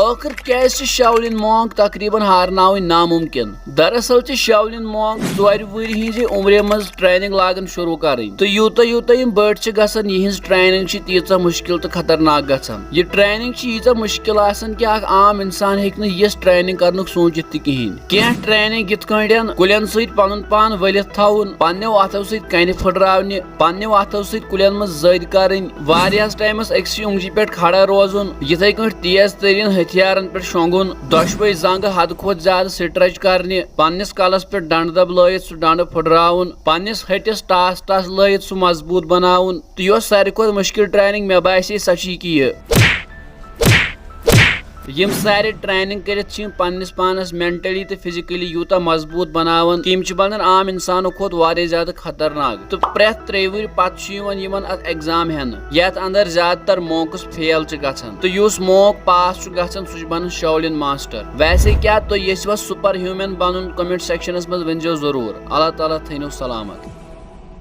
آخر کیٛازِ چھِ شاولین مونک تقریباً ہارناوٕنۍ ناممکن؟ دراصل چھِ شاولین مونک 4 ؤری ہِنٛزِ عمرِ منٛز ٹریننگ لاگان شروع کرٕنۍ تہٕ یوٗتاہ یِم بٔڑۍ چھِ گژھان یِہنٛز ٹریننگ چھِ تیٖژاہ مُشکِل تہٕ خطرناک گژھان. یہ ٹریننگ چھِ ییٖژاہ مُشکِل آسان کہِ اکھ عام انسان ہیٚکہِ نہٕ یِژھ ٹریننگ کرنُک سوٗنچِتھ تہِ کِہینۍ. کینٛہہ ٹریننگ یِتھ کٲٹھۍ کُلٮ۪ن سۭتۍ پنُن پان ؤلِتھ تھاوُن، پننیو اتھو سۭتۍ کنہِ پھٕٹراونہِ، پننیو اتھو سۭتۍ کُلٮ۪ن منٛز زٔدۍ کرٕنۍ، واریاہس ٹایمس أکسٕے اوٚنٛگجہِ پٮ۪ٹھ کھڑا روزُن، یِتھے کٲٹھۍ تیز تریٖن ہتھیارن پٮ۪ٹھ شۄنٛگُن، دۄشوے زنٛگہٕ حدٕ کھۄتہٕ زیادٕ سٹرچ کرنہِ، پننِس کلس پٮ۪ٹھ ڈنڈٕ دب لٲیِتھ سُہ ڈنڈٕ پھٕٹراوُن، پننِس ہٹِس ٹاس لٲیِتھ سُہ مضبوٗط بناوُن. تہٕ یۄس ساروی کھۄتہٕ مُشکِل ٹریننگ مےٚ باسے سۄ چھِ یہِ یم سارے ٹریننگ کٔرِتھ چھِ یِم پننِس پانس مینٹلی تہٕ فزیکلی یوٗتاہ مضبوٗط بناوان کہ یِم چھِ بنان عام انسانو کھۄتہٕ واریاہ زیادٕ خطرناک. تہٕ پرٛٮ۪تھ 3 ؤری پتہٕ چھُ یِوان یِمن اکھ ایگزام ہٮ۪نہٕ یتھ اندر زیادٕ تر مونکس فیل چھِ گژھان تہٕ یُس مونک پاس چھُ گژھان سُہ چھُ بنان شاولین ماسٹر. ویسے کیٛاہ تُہۍ یژھوا سُپر ہیوٗمین بنُن؟ کمنٹ سیکشنس منٛز ؤنۍزیو ضروٗر. اللہ تعالیٰ تھٲینو سلامت.